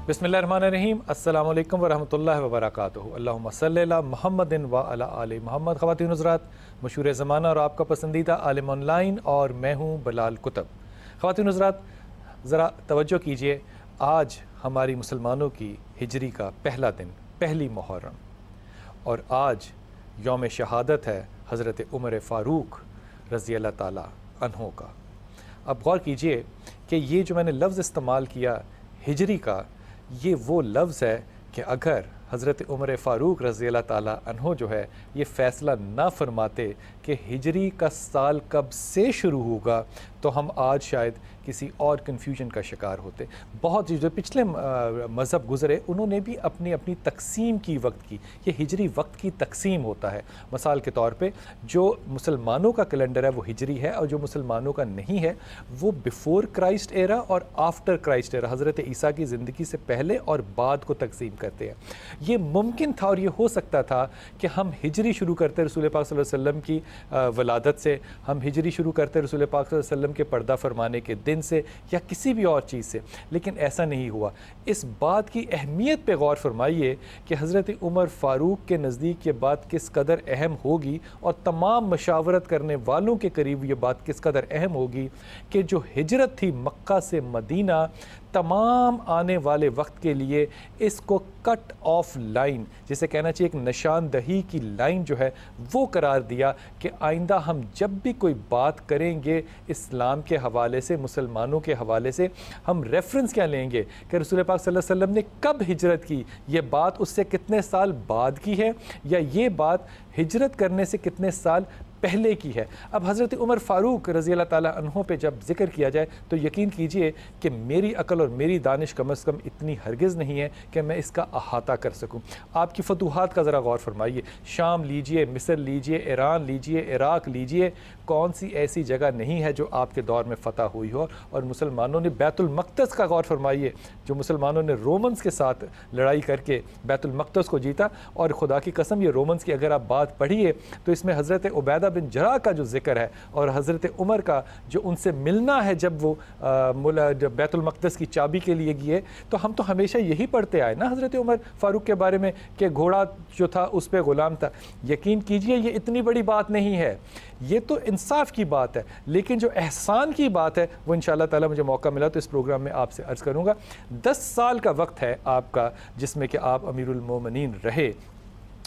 بسم اللہ الرحمن الرحیم۔ السلام علیکم ورحمۃ اللہ وبرکاتہ۔ اللہم صلی علی محمد و علی آل محمد۔ خواتین حضرات، مشہور زمانہ اور آپ کا پسندیدہ عالم آن لائن، اور میں ہوں بلال کتب۔ خواتین حضرات، ذرا توجہ کیجئے، آج ہماری مسلمانوں کی ہجری کا پہلا دن، پہلی محرم، اور آج یوم شہادت ہے حضرت عمر فاروق رضی اللہ تعالیٰ عنہ کا۔ اب غور کیجئے کہ یہ جو میں نے لفظ استعمال کیا ہجری کا، یہ وہ لفظ ہے کہ اگر حضرت عمر فاروق رضی اللہ تعالیٰ عنہ جو ہے یہ فیصلہ نہ فرماتے کہ ہجری کا سال کب سے شروع ہوگا، تو ہم آج شاید کسی اور کنفیوژن کا شکار ہوتے۔ بہت جو پچھلے مذہب گزرے انہوں نے بھی اپنی اپنی تقسیم کی وقت کی، یہ ہجری وقت کی تقسیم ہوتا ہے۔ مثال کے طور پہ جو مسلمانوں کا کیلنڈر ہے وہ ہجری ہے، اور جو مسلمانوں کا نہیں ہے وہ بیفور کرائسٹ ایرا اور آفٹر کرائسٹ ایرا، حضرت عیسیٰ کی زندگی سے پہلے اور بعد کو تقسیم کرتے ہیں۔ یہ ممکن تھا اور یہ ہو سکتا تھا کہ ہم ہجری شروع کرتے رسول پاک صلی اللہ علیہ وسلم کی ولادت سے، ہم ہجری شروع کرتے رسول پاک صلی اللہ علیہ وسلم کے پردہ فرمانے کے دن سے، یا کسی بھی اور چیز سے، لیکن ایسا نہیں ہوا۔ اس بات کی اہمیت پہ غور فرمائیے کہ حضرت عمر فاروق کے نزدیک یہ بات کس قدر اہم ہوگی، اور تمام مشاورت کرنے والوں کے قریب یہ بات کس قدر اہم ہوگی کہ جو ہجرت تھی مکہ سے مدینہ، تمام آنے والے وقت کے لیے اس کو کٹ آف لائن، جسے کہنا چاہیے ایک نشاندہی کی لائن جو ہے وہ قرار دیا کہ آئندہ ہم جب بھی کوئی بات کریں گے اسلام کے حوالے سے، مسلمانوں کے حوالے سے، ہم ریفرنس کیا لیں گے کہ رسول پاک صلی اللہ علیہ وسلم نے کب ہجرت کی، یہ بات اس سے کتنے سال بعد کی ہے، یا یہ بات ہجرت کرنے سے کتنے سال پہلے کی ہے۔ اب حضرت عمر فاروق رضی اللہ تعالیٰ عنہ پہ جب ذکر کیا جائے تو یقین کیجئے کہ میری عقل اور میری دانش کم از کم اتنی ہرگز نہیں ہے کہ میں اس کا احاطہ کر سکوں۔ آپ کی فتوحات کا ذرا غور فرمائیے، شام لیجئے، مصر لیجئے، ایران لیجئے، عراق لیجئے، کون سی ایسی جگہ نہیں ہے جو آپ کے دور میں فتح ہوئی ہو۔ اور مسلمانوں نے بیت المقدس کا غور فرمائیے، جو مسلمانوں نے رومنز کے ساتھ لڑائی کر کے بیت المقدس کو جیتا، اور خدا کی قسم یہ رومنز کی اگر آپ بات پڑھیے تو اس میں حضرت عبیدہ بن جراح کا جو ذکر ہے، اور حضرت عمر کا جو ان سے ملنا ہے جب وہ بیت المقدس کی چابی کے لیے گئے، تو ہم تو ہمیشہ یہی پڑھتے آئے نا حضرت عمر فاروق کے بارے میں کہ گھوڑا جو تھا اس پہ غلام تھا۔ یقین کیجئے یہ اتنی بڑی بات نہیں ہے، یہ تو انصاف کی بات ہے، لیکن جو احسان کی بات ہے وہ انشاءاللہ تعالی مجھے موقع ملا تو اس پروگرام میں آپ سے عرض کروں گا۔ 10 سال کا وقت ہے آپ کا جس میں کہ آپ امیر المومنین رہے،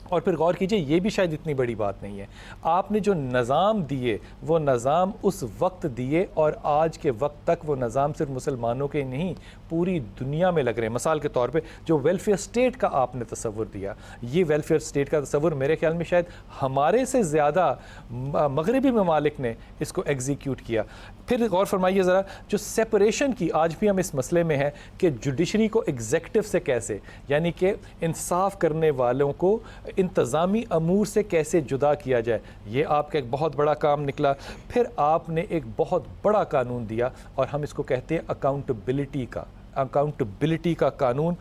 اور پھر غور کیجئے یہ بھی شاید اتنی بڑی بات نہیں ہے۔ آپ نے جو نظام دیے وہ نظام اس وقت دیے، اور آج کے وقت تک وہ نظام صرف مسلمانوں کے نہیں پوری دنیا میں لگ رہے ہیں۔ مثال کے طور پہ جو ویلفیئر سٹیٹ کا آپ نے تصور دیا، یہ ویلفیئر سٹیٹ کا تصور میرے خیال میں شاید ہمارے سے زیادہ مغربی ممالک نے اس کو ایگزیکیوٹ کیا۔ پھر غور فرمائیے ذرا، جو سیپریشن کی آج بھی ہم اس مسئلے میں ہیں کہ جوڈیشری کو ایگزیکٹو سے کیسے، یعنی کہ انصاف کرنے والوں کو انتظامی امور سے کیسے جدا کیا جائے، یہ آپ کا ایک بہت بڑا کام نکلا۔ پھر آپ نے ایک بہت بڑا قانون دیا، اور ہم اس کو کہتے ہیں اکاؤنٹیبلٹی کا قانون۔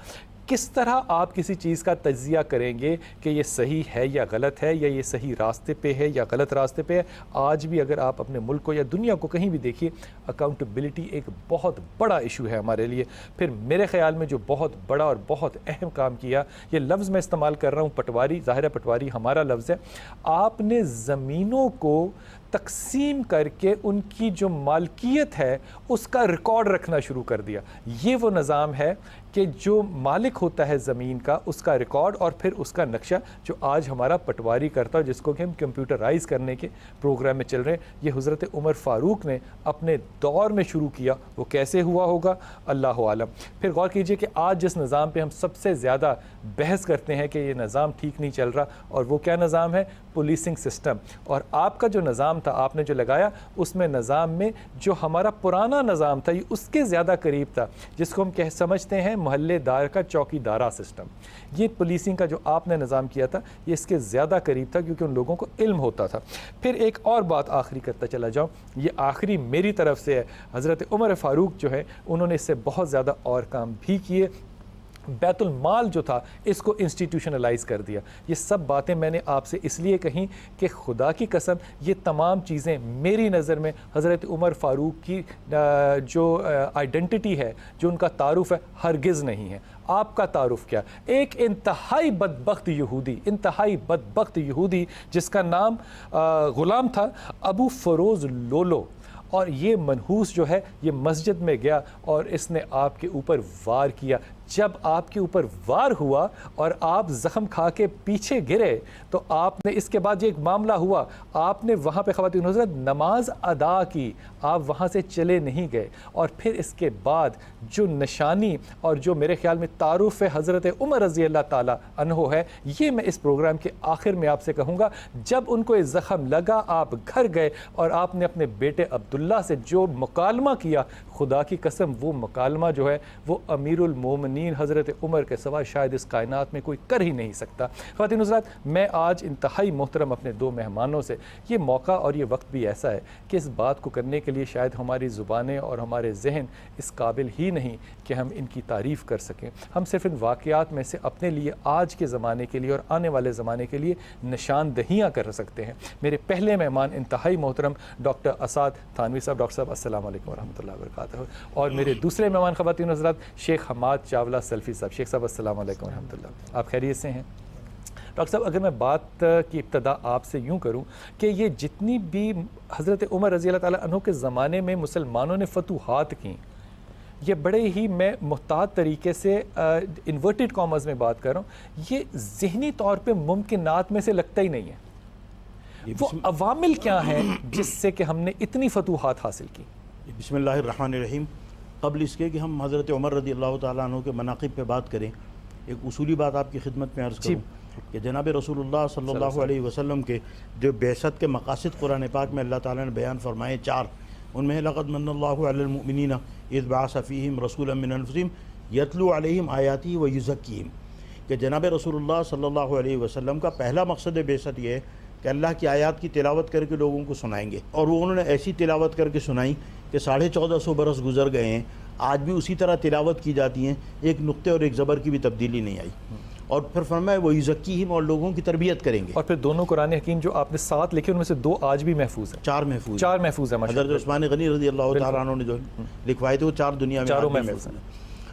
کس طرح آپ کسی چیز کا تجزیہ کریں گے کہ یہ صحیح ہے یا غلط ہے، یا یہ صحیح راستے پہ ہے یا غلط راستے پہ ہے۔ آج بھی اگر آپ اپنے ملک کو یا دنیا کو کہیں بھی دیکھیے، اکاؤنٹیبلٹی ایک بہت بڑا ایشو ہے ہمارے لیے۔ پھر میرے خیال میں جو بہت بڑا اور بہت اہم کام کیا، یہ لفظ میں استعمال کر رہا ہوں پٹواری، ظاہر ہے پٹواری ہمارا لفظ ہے، آپ نے زمینوں کو تقسیم کر کے ان کی جو مالکیت ہے اس کا ریکارڈ رکھنا شروع کر دیا۔ یہ وہ نظام ہے کہ جو مالک ہوتا ہے زمین کا اس کا ریکارڈ اور پھر اس کا نقشہ، جو آج ہمارا پٹواری کرتا ہے، جس کو کہ ہم کمپیوٹرائز کرنے کے پروگرام میں چل رہے ہیں، یہ حضرت عمر فاروق نے اپنے دور میں شروع کیا۔ وہ کیسے ہوا ہوگا اللہ عالم۔ پھر غور کیجئے کہ آج جس نظام پہ ہم سب سے زیادہ بحث کرتے ہیں کہ یہ نظام ٹھیک نہیں چل رہا، اور وہ کیا نظام ہے؟ Policing system. اور آپ کا جو نظام تھا، آپ نے جو لگایا، اس میں نظام میں جو ہمارا پرانا نظام تھا یہ اس کے زیادہ قریب تھا، جس کو ہم سمجھتے ہیں محلے دار کا چوکی دارہ سسٹم۔ یہ پولیسنگ کا جو آپ نے نظام کیا تھا یہ اس کے زیادہ قریب تھا، کیونکہ ان لوگوں کو علم ہوتا تھا۔ پھر ایک اور بات آخری کرتا چلا جاؤں، یہ آخری میری طرف سے ہے۔ حضرت عمر فاروق جو ہے انہوں نے اس سے بہت زیادہ اور کام بھی کیے۔ بیت المال جو تھا اس کو انسٹیٹیوشنلائز کر دیا. یہ سب باتیں میں نے آپ سے اس لیے کہیں کہ خدا کی قسم یہ تمام چیزیں میری نظر میں حضرت عمر فاروق کی جو آئیڈنٹی ہے، جو ان کا تعارف ہے، ہرگز نہیں ہے. آپ کا تعارف کیا؟ ایک انتہائی بدبخت یہودی جس کا نام غلام تھا ابو فروز لولو، اور یہ منحوس جو ہے یہ مسجد میں گیا اور اس نے آپ کے اوپر وار کیا. جب آپ کے اوپر وار ہوا اور آپ زخم کھا کے پیچھے گرے تو آپ نے، اس کے بعد یہ ایک معاملہ ہوا، آپ نے وہاں پہ خواتین حضرت نماز ادا کی، آپ وہاں سے چلے نہیں گئے. اور پھر اس کے بعد جو نشانی اور جو میرے خیال میں تعارف حضرت عمر رضی اللہ تعالیٰ عنہ ہے، یہ میں اس پروگرام کے آخر میں آپ سے کہوں گا. جب ان کو یہ زخم لگا آپ گھر گئے اور آپ نے اپنے بیٹے عبداللہ سے جو مکالمہ کیا، خدا کی قسم وہ مکالمہ جو ہے وہ امیر المومنین حضرت عمر کے سوا شاید اس کائنات میں کوئی کر ہی نہیں سکتا. خواتین حضرات، میں آج انتہائی محترم اپنے دو مہمانوں سے، یہ موقع اور یہ وقت بھی ایسا ہے کہ اس بات کو کرنے کے لیے شاید ہماری زبانیں اور ہمارے ذہن اس قابل ہی نہیں کہ ہم ان کی تعریف کر سکیں. ہم صرف ان واقعات میں سے اپنے لیے آج کے زمانے کے لیے اور آنے والے زمانے کے لیے نشاندہیاں کر سکتے ہیں. میرے پہلے مہمان انتہائی محترم ڈاکٹر اسعد تھانوی صاحب. ڈاکٹر صاحب السلام علیکم ورحمۃ اللہ وبرکاتہ. اور میرے دوسرے مہمان خواتین حضرات شیخ حماد چاولہ سلفی صاحب. شیخ صاحب السلام علیکم ورحمۃ اللہ. آپ خیریت سے ہیں؟ ڈاکٹر صاحب اگر میں بات کی ابتدا آپ سے یوں کروں کہ یہ جتنی بھی حضرت عمر رضی اللہ تعالیٰ عنہ کے زمانے میں مسلمانوں نے فتوحات کیں، یہ بڑے ہی، میں محتاط طریقے سے انورٹڈ کامرز میں بات کر رہا ہوں، یہ ذہنی طور پہ ممکنات میں سے لگتا ہی نہیں ہے. وہ عوامل کیا ہیں جس سے کہ ہم نے اتنی فتوحات حاصل کی؟ بسم اللہ الرحمن الرحیم. قبل اس کے کہ ہم حضرت عمر رضی اللہ تعالیٰ عنہ کے مناقب پہ بات کریں، ایک اصولی بات آپ کی خدمت میں عرض کروں کہ جناب رسول اللہ صلی اللہ علیہ وسلم کے جو بعثت کے مقاصد قرآن پاک میں اللہ تعالیٰ نے بیان فرمائے 4، ان میں لقد من اللہ علی المؤمنین اذ بعث فیہم رسولا من انفسہم یتلو علیہم آیاتہ ویزکیہم، کہ جناب رسول اللہ صلی اللہ علیہ وسلم کا پہلا مقصد بعثت یہ ہے کہ اللہ کی آیات کی تلاوت کر کے لوگوں کو سنائیں گے. اور وہ انہوں نے ایسی تلاوت کر کے سنائی کہ 1450 برس گزر گئے ہیں، آج بھی اسی طرح تلاوت کی جاتی ہیں، ایک نقطے اور ایک زبر کی بھی تبدیلی نہیں آئی. اور پھر فرمایا وہ یزکیہم، اور لوگوں کی تربیت کریں گے. اور پھر دونوں قرآن حکیم جو آپ نے 7 لکھے ان میں سے 2 آج بھی محفوظ ہیں. 4 محفوظ ہیں. حضرت عثمان غنی رضی اللہ تعالیٰ عنہ نے جو لکھوائے تھے وہ 4 دنیا میں چاروں محفوظ ہیں.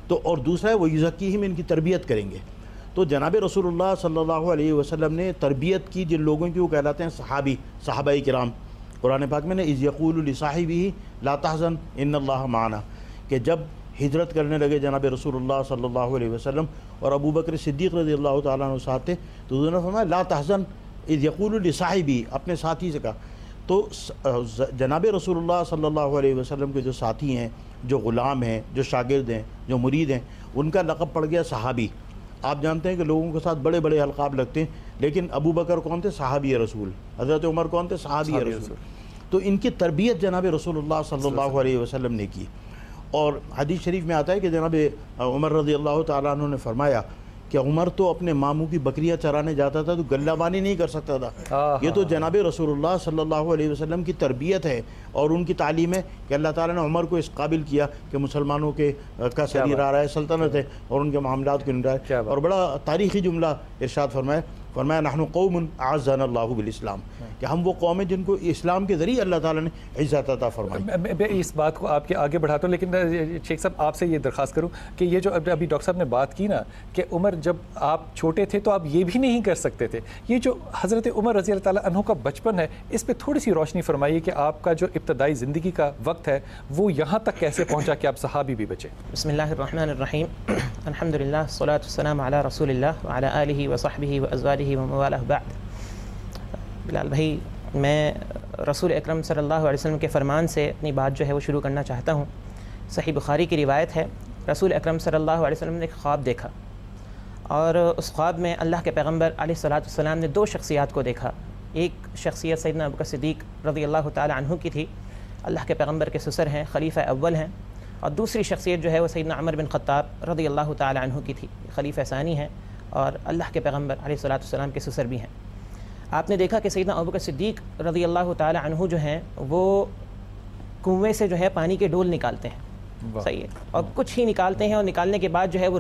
تو اور دوسرا ہے وہ یزکیہم، ان کی تربیت کریں گے. تو جناب رسول اللہ صلی اللہ علیہ وسلم نے تربیت کی جن لوگوں کی، وہ کہلاتے ہیں صحابہ کرام. قرآن پاک میں نے اذ یقول لصاحبہ لا تحزن ان اللہ معنا، کہ جب ہجرت کرنے لگے جناب رسول اللہ صلی اللہ علیہ وسلم اور ابو بکر صدیق رضی اللہ تعالیٰ عنہ ساتھ تھے، تو انہوں نے فرمایا لا تحزن اذ یقول لصاحبہ، اپنے ساتھی سے کہا. تو جناب رسول اللہ صلی اللہ علیہ وسلم کے جو ساتھی ہیں، جو غلام ہیں، جو شاگرد ہیں، جو مرید ہیں، ان کا لقب پڑ گیا صحابی. آپ جانتے ہیں کہ لوگوں کے ساتھ بڑے بڑے القاب لگتے ہیں، لیکن ابو بکر کون تھے؟ صحابی رسول. حضرت عمر کون تھے؟ صحابی رسول. تو ان کی تربیت جناب رسول اللہ صلی اللہ علیہ وسلم نے کی. اور حدیث شریف میں آتا ہے کہ جناب عمر رضی اللہ تعالیٰ عنہ نے فرمایا کہ عمر تو اپنے ماموں کی بکریاں چرانے جاتا تھا تو گلہ بانی نہیں کر سکتا تھا. یہ تو جناب رسول اللہ صلی اللہ علیہ وسلم کی تربیت ہے اور ان کی تعلیم ہے کہ اللہ تعالیٰ نے عمر کو اس قابل کیا کہ مسلمانوں کے کا سریر آ رہا ہے، سلطنت ہے، اور ان کے معاملات کو نمٹا ہے. اور بڑا تاریخی جملہ ارشاد فرمایا نحن قوم اعزنا اللہ بالاسلام، کہ ہم وہ قوم ہیں جن کو اسلام کے ذریعے اللہ تعالیٰ نے عزت عطا فرمائی. میں اس بات کو آپ کے آگے بڑھاتا ہوں، لیکن شیخ صاحب آپ سے یہ درخواست کروں کہ یہ جو ابھی ڈاکٹر صاحب نے بات کی نا کہ عمر جب آپ چھوٹے تھے تو آپ یہ بھی نہیں کر سکتے تھے، یہ جو حضرت عمر رضی اللہ تعالیٰ عنہ کا بچپن ہے اس پہ تھوڑی سی روشنی فرمائیے کہ آپ کا جو ابتدائی زندگی کا وقت ہے وہ یہاں تک کیسے پہنچا کہ آپ صحابی بھی بچے. بسم اللہ الرحمن الرحیم. الحمدللہ والصلاۃ والسلام علی رسول اللہ وعلی آلہ وصحبہ وازواجہ ومن والہ بعد. بلال بھائی، میں رسول اکرم صلی اللہ علیہ وسلم کے فرمان سے اپنی بات جو ہے وہ شروع کرنا چاہتا ہوں. صحیح بخاری کی روایت ہے، رسول اکرم صلی اللہ علیہ وسلم نے ایک خواب دیکھا، اور اس خواب میں اللہ کے پیغمبر علیہ الصلاۃ والسلام نے 2 شخصیات کو دیکھا. ایک شخصیت سیدنا ابوبکر صدیق رضی اللہ تعالی عنہ کی تھی، اللہ کے پیغمبر کے سسر ہیں، خلیفہ اول ہیں. اور دوسری شخصیت جو ہے وہ سیدنا عمر بن خطاب رضی اللہ تعالی عنہ کی تھی، خلیفہ ثانی ہیں اور اللہ کے پیغمبر علیہ الصلاۃ والسلام کے سسر بھی ہیں. آپ نے دیکھا کہ سیدنا ابوبکر صدیق رضی اللہ تعالی عنہ جو ہیں وہ کنویں سے جو ہے پانی کے ڈول نکالتے ہیں، صحیح ہے، اور کچھ ہی نکالتے ہیں، اور نکالنے کے بعد جو ہے وہ